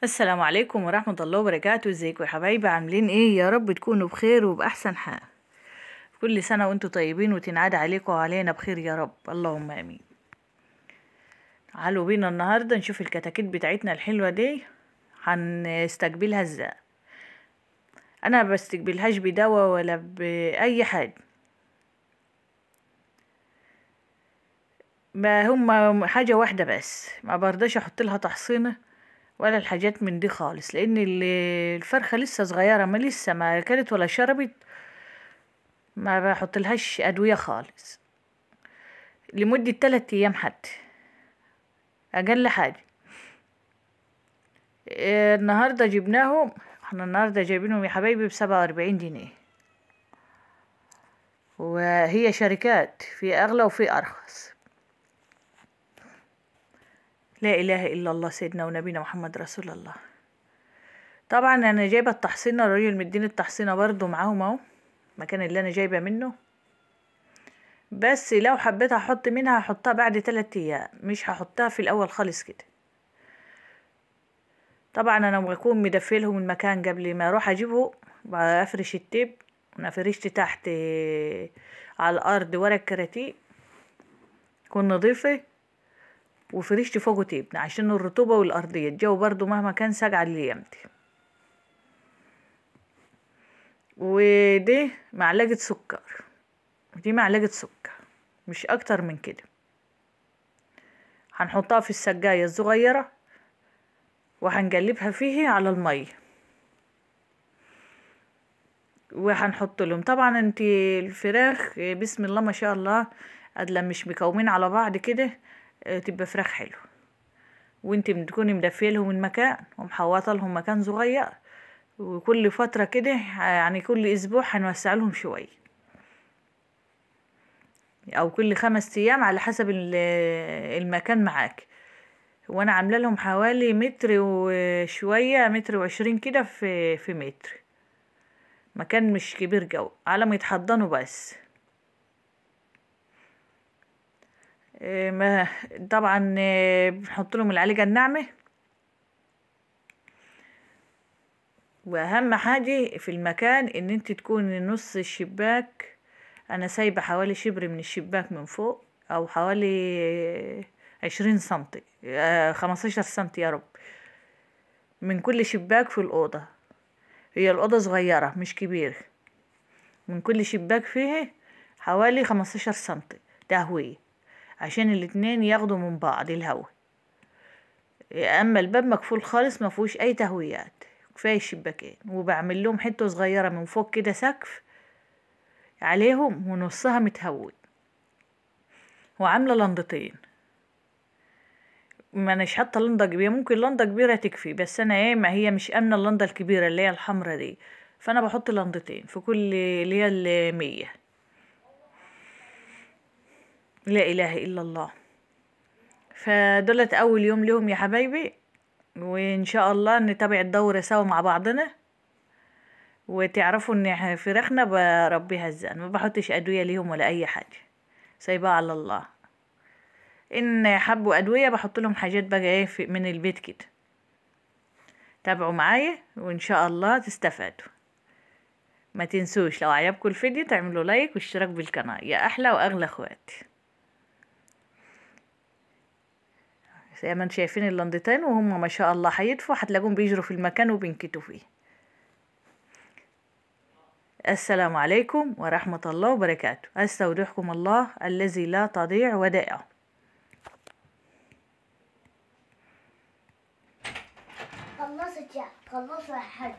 السلام عليكم ورحمة الله وبركاته. ازيكم يا حبايبي؟ عاملين ايه؟ يا رب تكونوا بخير وبأحسن حال. كل سنة وانتم طيبين وتنعاد عليكم وعلينا بخير يا رب، اللهم امين. تعالوا بينا النهاردة نشوف الكتاكيت بتاعتنا الحلوة دي هنستقبلها ازاي. انا بستقبلهاش بدواء ولا بأي حاجة، ما هم حاجة واحدة بس، ما برضاش احط لها تحصينة ولا الحاجات من دي خالص، لان الفرخة لسه صغيرة، ما لسه ما اكلت ولا شربت. ما بحط لهاش ادويه خالص لمده 3 ايام حتى، اقل حاجه. النهارده جبناهم، احنا النهارده جايبينهم يا حبايبي ب47 جنيه، وهي شركات، في اغلى وفي ارخص. لا اله الا الله سيدنا ونبينا محمد رسول الله. طبعا انا جايبه التحصينه، الراجل مديني التحصينه برضو معاهم اهو، المكان اللي انا جايبه منه. بس لو حبيت احط منها هحطها بعد 3 ايام، مش هحطها في الاول خالص كده. طبعا انا بكون مدفيلهم المكان قبل ما اروح اجيبه، بفرش التيب. انا فرشت تحت على الارض ورق كراتيه تكون نظيفه، وفرشت فوقه تيب عشان الرطوبه والارضيه. الجو برضو مهما كان ساقع الايام دي. ودي معلقه سكر، دي معلقه سكر مش اكتر من كده. هنحطها في السقايه الصغيره وهنقلبها فيه على الميه، وهنحط لهم طبعا انت الفراخ بسم الله ما شاء الله، ادلى مش مكومين على بعض كده تبقى فراخ حلو. وانت بتكوني مدفيه لهم المكان ومحوطه لهم مكان صغير، وكل فتره كده يعني كل اسبوع هنوسع لهم شويه، او كل 5 ايام على حسب المكان معاك. وانا عامله لهم حوالي متر وشويه، متر و20 كده في متر، مكان مش كبير جو على ما يتحضنوا بس. ما طبعا بنحط لهم العليقه الناعمه. واهم حاجه في المكان ان انت تكون نص الشباك، انا سايبه حوالي شبر من الشباك من فوق، او حوالي 20 سنتي، 15 سنتي يا رب، من كل شباك في الاوضه. هي الاوضه صغيره مش كبيره، من كل شباك فيه حوالي 15 سنتي تهوية، عشان الاتنين ياخدوا من بعض الهوا. اما الباب مقفول خالص ما فيهوش اي تهويات، كفايه الشباكين. وبعمل لهم حته صغيره من فوق كده سقف عليهم ونصها متهوي، وعامله لندتين. ما اناش حاطه لنده كبيره، ممكن لنده كبيره تكفي، بس انا ايه، ما هي مش امنه اللنده الكبيره اللي هي الحمرا دي، فانا بحط لندتين في كل اللي هي 100. لا اله الا الله. فدولت اول يوم لهم يا حبايبي، وان شاء الله نتابع الدورة سوا مع بعضنا، وتعرفوا ان فراخنا بربيها ازاي. ما بحطش ادوية ليهم ولا اي حاجة، سايبها على الله. ان حبوا ادوية بحط لهم حاجات بقى ايه من البيت كده. تابعوا معايا وان شاء الله تستفادوا. ما تنسوش لو عجبكم الفيديو تعملوا لايك واشتراك بالقناة، يا احلى واغلى اخوات. زي ما انتم شايفين اللندتين وهم ما شاء الله هيدفوا، هتلاقوهم بيجروا في المكان وبينكتوا فيه. السلام عليكم ورحمة الله وبركاته. أستودعكم الله الذي لا تضيع ودائعه. خلصت يا حاج.